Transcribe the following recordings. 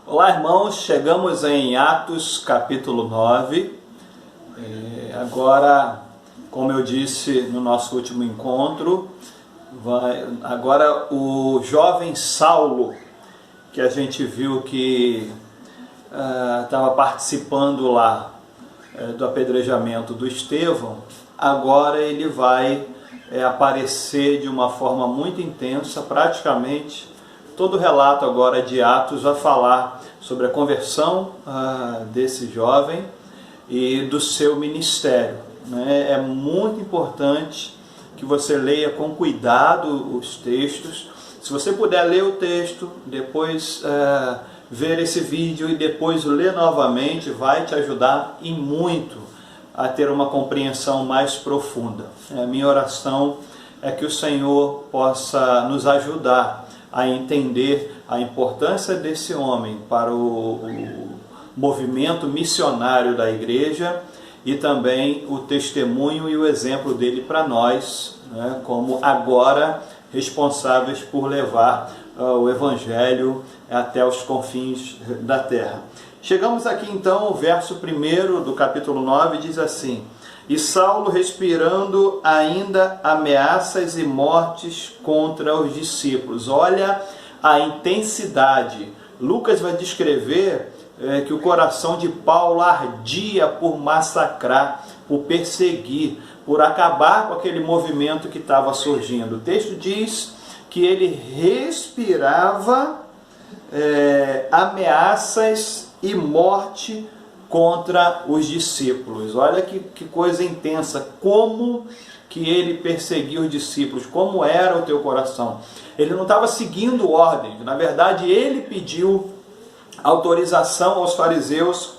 Olá, irmãos, chegamos em Atos capítulo 9. Agora, como eu disse no nosso último encontro, agora o jovem Saulo, que a gente viu que estava participando lá do apedrejamento do Estevão, agora ele vai aparecer de uma forma muito intensa. Praticamente todo o relato agora de Atos vai falar sobre a conversão desse jovem e do seu ministério. É muito importante que você leia com cuidado os textos. Se você puder ler o texto, depois ver esse vídeo e depois ler novamente, vai te ajudar e muito a ter uma compreensão mais profunda. A minha oração é que o Senhor possa nos ajudar a entender a importância desse homem para o movimento missionário da igreja e também o testemunho e o exemplo dele para nós, como agora responsáveis por levar o Evangelho até os confins da terra. Chegamos aqui então ao verso 1 do capítulo 9, diz assim: E Saulo, respirando ainda ameaças e mortes contra os discípulos. Olha a intensidade. Lucas vai descrever que o coração de Paulo ardia por massacrar, por perseguir, por acabar com aquele movimento que estava surgindo. O texto diz que ele respirava ameaças e morte contra os discípulos. Olha que coisa intensa, como que ele perseguia os discípulos, como era o teu coração. Ele não estava seguindo ordens, na verdade ele pediu autorização aos fariseus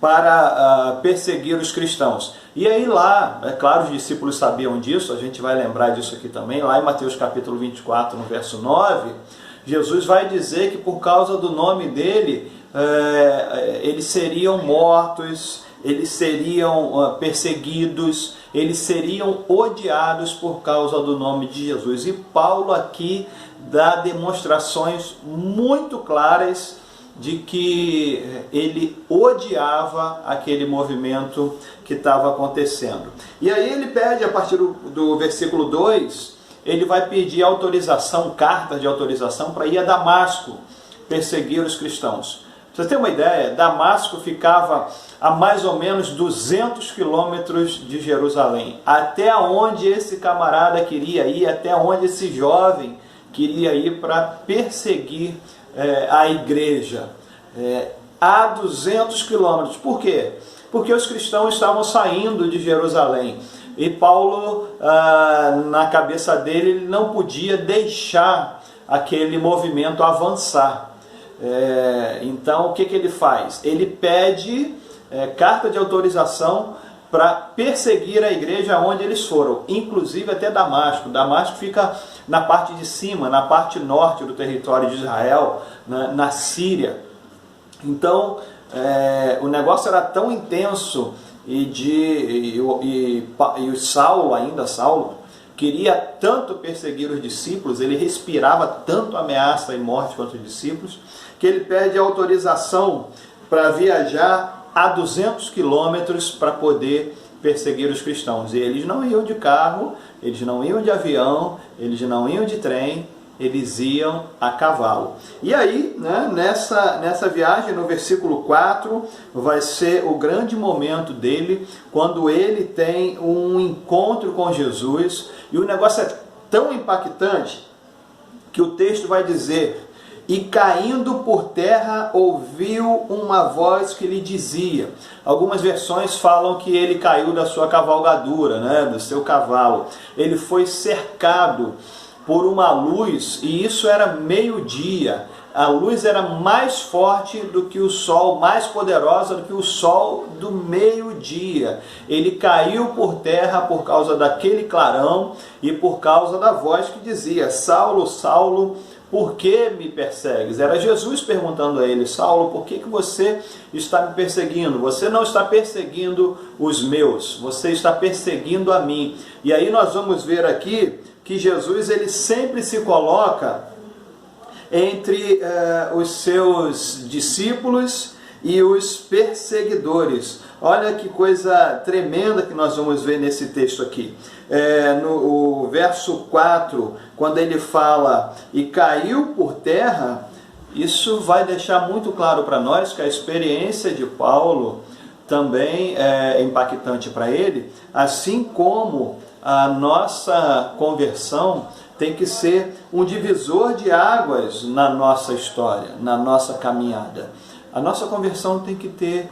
para perseguir os cristãos. E aí lá, é claro, os discípulos sabiam disso, a gente vai lembrar disso aqui também, lá em Mateus capítulo 24, no verso 9, Jesus vai dizer que por causa do nome dele, eles seriam mortos, eles seriam perseguidos, eles seriam odiados por causa do nome de Jesus. E Paulo aqui dá demonstrações muito claras de que ele odiava aquele movimento que estava acontecendo. E aí ele pede, a partir do versículo 2, ele vai pedir autorização, carta de autorização para ir a Damasco perseguir os cristãos. Pra você ter uma ideia, Damasco ficava a mais ou menos 200 quilômetros de Jerusalém. Até onde esse camarada queria ir, até onde esse jovem queria ir para perseguir a igreja. A 200 quilômetros. Por quê? Porque os cristãos estavam saindo de Jerusalém. E Paulo, na cabeça dele, ele não podia deixar aquele movimento avançar. Então o que ele faz? Ele pede carta de autorização para perseguir a igreja onde eles foram, inclusive até Damasco. Damasco fica na parte de cima, na parte norte do território de Israel, na Síria. Então o negócio era tão intenso e o Saulo queria tanto perseguir os discípulos, ele respirava tanto ameaça e morte contra os discípulos, que ele pede autorização para viajar a 200 quilômetros para poder perseguir os cristãos. E eles não iam de carro, eles não iam de avião, eles não iam de trem, eles iam a cavalo. E aí, nessa viagem, no versículo 4, vai ser o grande momento dele, quando ele tem um encontro com Jesus. E o negócio é tão impactante que o texto vai dizer: E caindo por terra, ouviu uma voz que lhe dizia. Algumas versões falam que ele caiu da sua cavalgadura, do seu cavalo. Ele foi cercado por uma luz, e isso era meio-dia. A luz era mais forte do que o sol, mais poderosa do que o sol do meio-dia. Ele caiu por terra por causa daquele clarão e por causa da voz que dizia: Saulo, Saulo, por que me persegues? Era Jesus perguntando a ele: Saulo, por que você está me perseguindo? Você não está perseguindo os meus, você está perseguindo a mim. E aí nós vamos ver aqui que Jesus ele sempre se coloca entre os seus discípulos e os perseguidores. Olha que coisa tremenda que nós vamos ver nesse texto aqui. No verso 4, quando ele fala, e caiu por terra, isso vai deixar muito claro para nós que a experiência de Paulo também é impactante para ele, assim como a nossa conversão tem que ser um divisor de águas na nossa história, na nossa caminhada. A nossa conversão tem que ter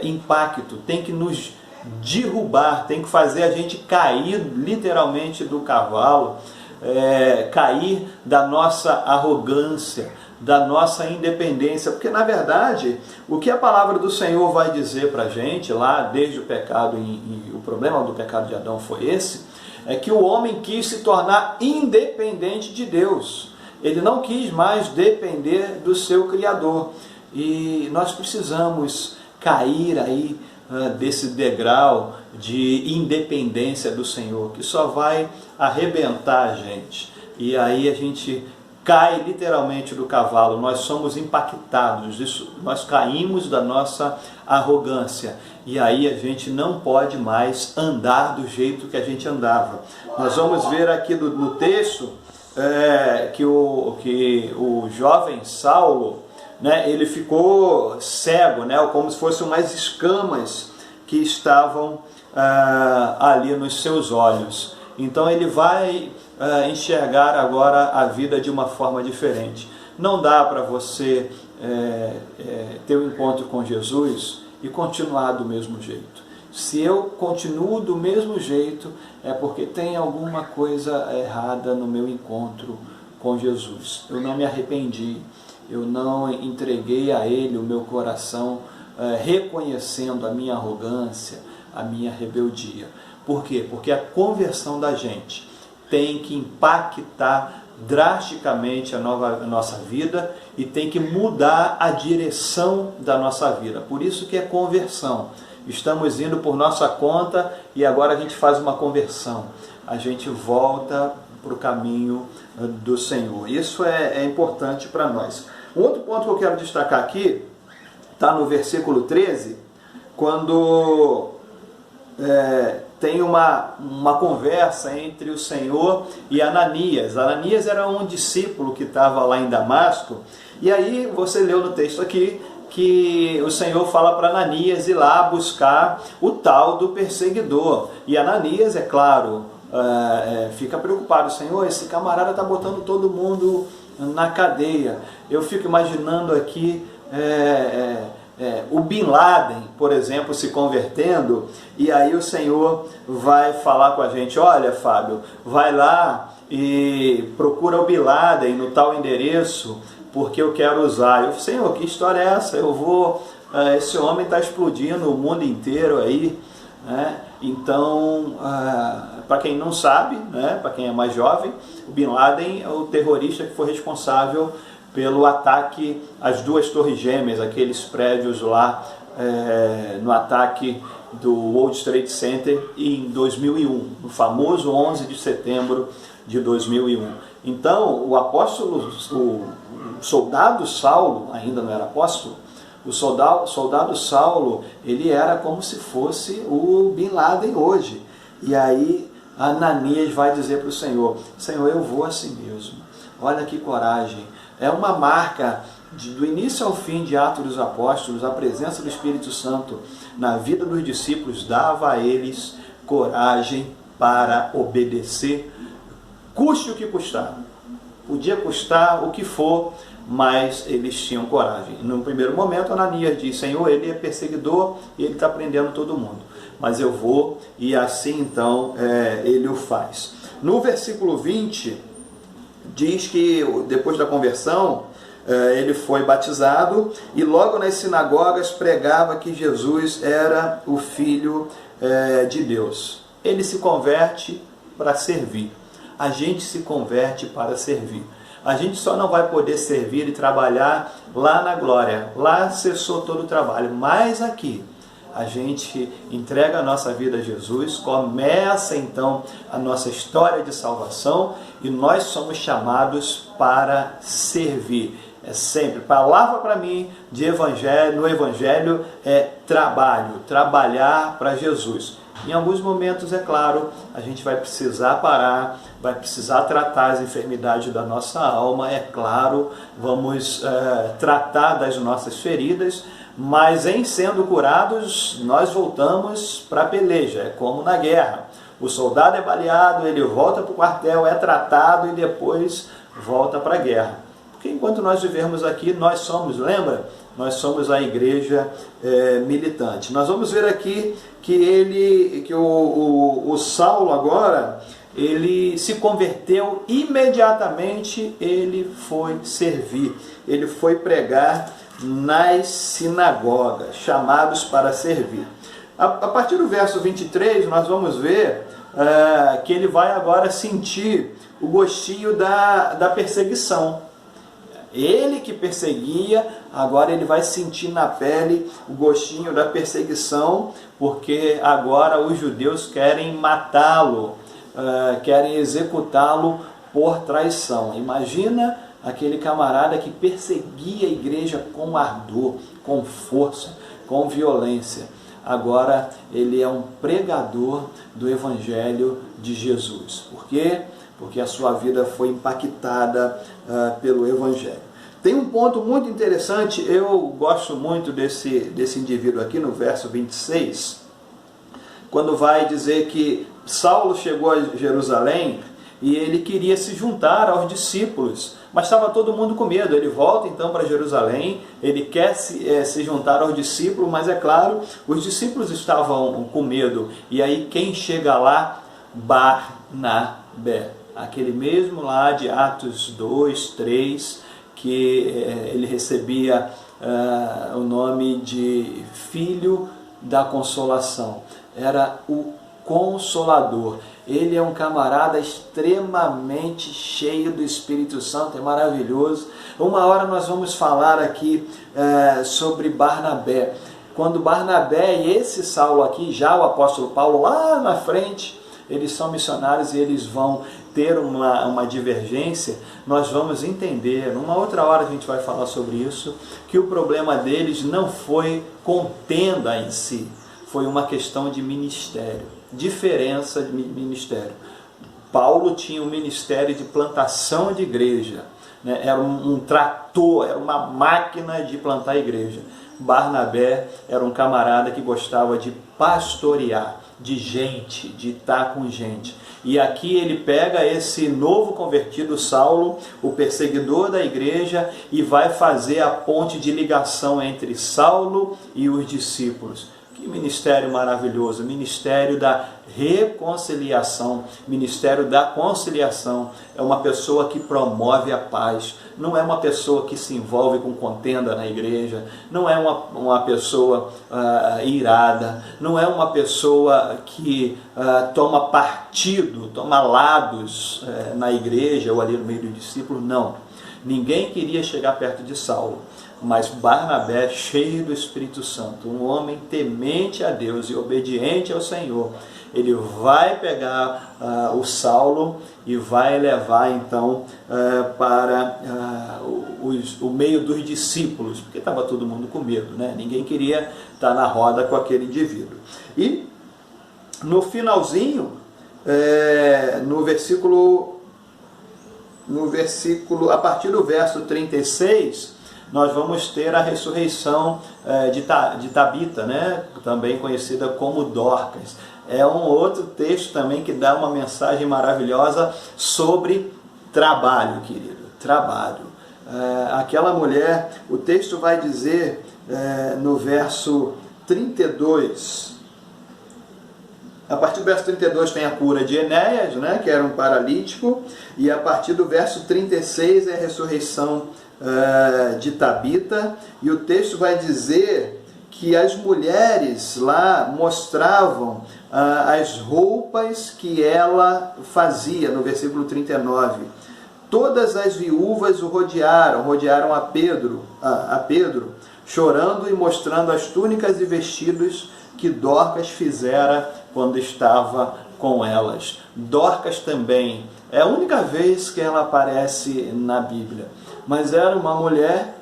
impacto, tem que nos derrubar, tem que fazer a gente cair literalmente do cavalo, cair da nossa arrogância, da nossa independência, porque na verdade o que a palavra do Senhor vai dizer para a gente lá desde o pecado, e o problema do pecado de Adão foi esse, é que o homem quis se tornar independente de Deus, ele não quis mais depender do seu Criador, e nós precisamos cair aí desse degrau de independência do Senhor, que só vai arrebentar a gente, e aí a gente cai literalmente do cavalo, nós somos impactados, nós caímos da nossa arrogância, e aí a gente não pode mais andar do jeito que a gente andava. Nós vamos ver aqui no texto que o jovem Saulo, né, ele ficou cego, né, como se fossem umas escamas que estavam ali nos seus olhos. Então ele vai enxergar agora a vida de uma forma diferente. Não dá para você ter um encontro com Jesus e continuar do mesmo jeito. Se eu continuo do mesmo jeito, é porque tem alguma coisa errada no meu encontro com Jesus. Eu não me arrependi, eu não entreguei a Ele o meu coração, reconhecendo a minha arrogância, a minha rebeldia. Por quê? Porque a conversão da gente tem que impactar drasticamente a nossa vida e tem que mudar a direção da nossa vida. Por isso que é conversão. Estamos indo por nossa conta e agora a gente faz uma conversão. A gente volta para o caminho do Senhor. Isso é importante para nós. Um outro ponto que eu quero destacar aqui está no versículo 13, quando tem uma conversa entre o Senhor e Ananias. Ananias era um discípulo que estava lá em Damasco, e aí você leu no texto aqui que o Senhor fala para Ananias ir lá buscar o tal do perseguidor. E Ananias, é claro, fica preocupado. Senhor, esse camarada está botando todo mundo na cadeia. Eu fico imaginando aqui o Bin Laden, por exemplo, se convertendo, e aí o Senhor vai falar com a gente: olha, Fábio, vai lá e procura o Bin Laden no tal endereço, porque eu quero usar. Eu, Senhor, que história é essa? Esse homem está explodindo o mundo inteiro aí, né? Então, para quem não sabe, né, para quem é mais jovem, o Bin Laden é o terrorista que foi responsável pelo ataque às duas torres gêmeas, aqueles prédios lá, no ataque do World Trade Center em 2001, no famoso 11 de setembro de 2001. Então, o soldado Saulo, ainda não era apóstolo, o soldado Saulo, ele era como se fosse o Bin Laden hoje. E aí Ananias vai dizer para o Senhor: Senhor, eu vou assim mesmo. Olha que coragem. É uma marca do início ao fim de Atos dos Apóstolos, a presença do Espírito Santo na vida dos discípulos dava a eles coragem para obedecer, custe o que custar. Podia custar o que for, mas eles tinham coragem. No primeiro momento, Ananias diz: Senhor, ele é perseguidor e ele está prendendo todo mundo, mas eu vou, e assim então ele o faz. No versículo 20, diz que depois da conversão, ele foi batizado e logo nas sinagogas pregava que Jesus era o Filho de Deus. Ele se converte para servir. A gente se converte para servir. A gente só não vai poder servir e trabalhar lá na glória. Lá cessou todo o trabalho. Mas aqui, a gente entrega a nossa vida a Jesus, começa então a nossa história de salvação e nós somos chamados para servir. É sempre, palavra para mim de evangelho, no evangelho é trabalho, trabalhar para Jesus. Em alguns momentos, é claro, a gente vai precisar parar, vai precisar tratar as enfermidades da nossa alma, é claro, vamos tratar das nossas feridas, mas em sendo curados, nós voltamos para a peleja, é como na guerra. O soldado é baleado, ele volta para o quartel, é tratado e depois volta para a guerra. Porque enquanto nós vivermos aqui, nós somos, lembra? Nós somos a igreja militante. Nós vamos ver aqui que o Saulo agora, ele se converteu imediatamente, ele foi servir, ele foi pregar nas sinagogas, chamados para servir. A partir do verso 23, nós vamos ver que ele vai agora sentir o gostinho da perseguição. Ele que perseguia, agora ele vai sentir na pele o gostinho da perseguição, porque agora os judeus querem matá-lo, querem executá-lo por traição. Imagina aquele camarada que perseguia a igreja com ardor, com força, com violência. Agora ele é um pregador do Evangelho de Jesus. Por quê? Porque a sua vida foi impactada pelo Evangelho. Tem um ponto muito interessante, eu gosto muito desse indivíduo aqui no verso 26, quando vai dizer que Saulo chegou a Jerusalém e ele queria se juntar aos discípulos, mas estava todo mundo com medo. Ele volta então para Jerusalém, ele quer se juntar aos discípulos, mas é claro, os discípulos estavam com medo. E aí quem chega lá? Barnabé. Aquele mesmo lá de Atos 2, 3, que ele recebia o nome de Filho da Consolação. Era o Consolador. Ele é um camarada extremamente cheio do Espírito Santo, é maravilhoso. Uma hora nós vamos falar aqui sobre Barnabé. Quando Barnabé e esse Saulo aqui, já o apóstolo Paulo lá na frente, eles são missionários e eles vão ter uma divergência, nós vamos entender, numa outra hora a gente vai falar sobre isso, que o problema deles não foi contenda em si, foi uma questão de ministério, diferença de ministério. Paulo tinha um ministério de plantação de igreja, né? Era um trator, era uma máquina de plantar igreja. Barnabé era um camarada que gostava de pastorear, de gente, de estar com gente. E aqui ele pega esse novo convertido, Saulo, o perseguidor da igreja, e vai fazer a ponte de ligação entre Saulo e os discípulos. Que ministério maravilhoso, ministério da reconciliação, ministério da conciliação. É uma pessoa que promove a paz, não é uma pessoa que se envolve com contenda na igreja, não é uma pessoa irada, não é uma pessoa que toma partido, toma lados na igreja ou ali no meio dos discípulos, não. Ninguém queria chegar perto de Saulo. Mas Barnabé, cheio do Espírito Santo, um homem temente a Deus e obediente ao Senhor, ele vai pegar o Saulo e vai levar então para o meio dos discípulos, porque estava todo mundo com medo, né? Ninguém queria estar na roda com aquele indivíduo. E no finalzinho, no versículo, a partir do verso 36, nós vamos ter a ressurreição de Tabita, né? Também conhecida como Dorcas. É um outro texto também que dá uma mensagem maravilhosa sobre trabalho, querido, trabalho. Aquela mulher, o texto vai dizer no verso 32, a partir do verso 32 tem a cura de Enéas, né? Que era um paralítico, e a partir do verso 36 é a ressurreição de Tabita, e o texto vai dizer que as mulheres lá mostravam as roupas que ela fazia, no versículo 39. Todas as viúvas o rodearam a Pedro, chorando e mostrando as túnicas e vestidos que Dorcas fizera quando estava com elas. Dorcas também é a única vez que ela aparece na Bíblia, mas era uma mulher,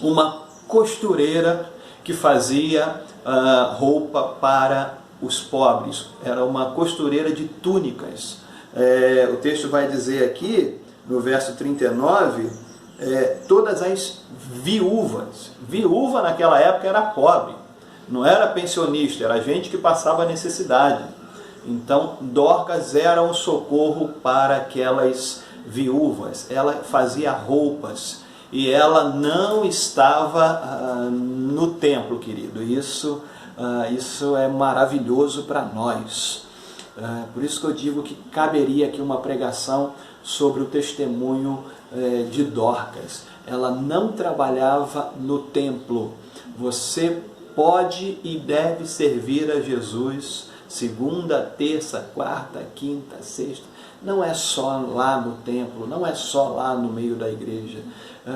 uma costureira que fazia roupa para os pobres. Era uma costureira de túnicas. O texto vai dizer aqui, no verso 39, todas as viúvas. Viúva naquela época era pobre, não era pensionista, era gente que passava necessidade. Então, Dorcas era um socorro para aquelas viúvas. Ela fazia roupas e ela não estava no templo, querido. Isso é maravilhoso para nós. Por isso que eu digo que caberia aqui uma pregação sobre o testemunho de Dorcas. Ela não trabalhava no templo. Você pode e deve servir a Jesus segunda, terça, quarta, quinta, sexta. Não é só lá no templo, não é só lá no meio da igreja.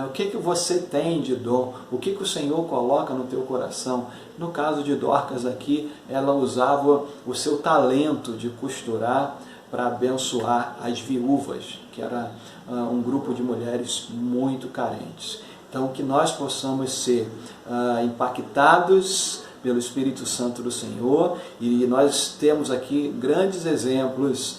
O que você tem de dom? O que o Senhor coloca no teu coração? No caso de Dorcas aqui, ela usava o seu talento de costurar para abençoar as viúvas, que era um grupo de mulheres muito carentes. Então, que nós possamos ser impactados pelo Espírito Santo do Senhor, e nós temos aqui grandes exemplos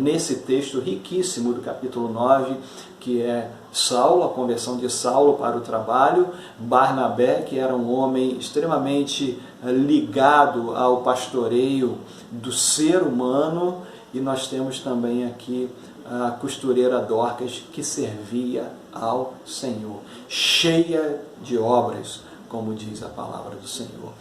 nesse texto riquíssimo do capítulo 9, que é Saulo, a conversão de Saulo para o trabalho, Barnabé, que era um homem extremamente ligado ao pastoreio do ser humano, e nós temos também aqui a costureira Dorcas, que servia ao Senhor, cheia de obras, como diz a palavra do Senhor.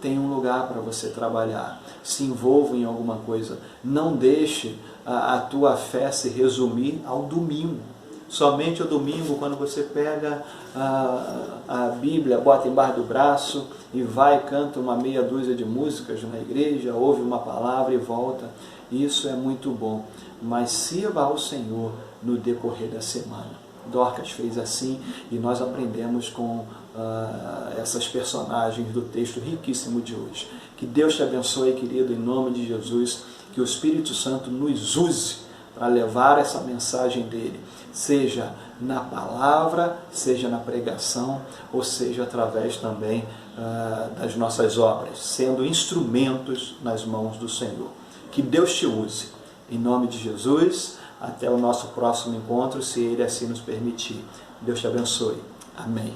Tem um lugar para você trabalhar, se envolva em alguma coisa, não deixe a tua fé se resumir ao domingo. Somente o domingo, quando você pega a Bíblia, bota embaixo do braço e vai, canta uma meia dúzia de músicas na igreja, ouve uma palavra e volta. Isso é muito bom, mas sirva ao Senhor no decorrer da semana. Dorcas fez assim, e nós aprendemos com essas personagens do texto riquíssimo de hoje. Que Deus te abençoe, querido, em nome de Jesus, que o Espírito Santo nos use para levar essa mensagem dele, seja na palavra, seja na pregação, ou seja através também das nossas obras, sendo instrumentos nas mãos do Senhor. Que Deus te use, em nome de Jesus. Até o nosso próximo encontro, se Ele assim nos permitir. Deus te abençoe. Amém.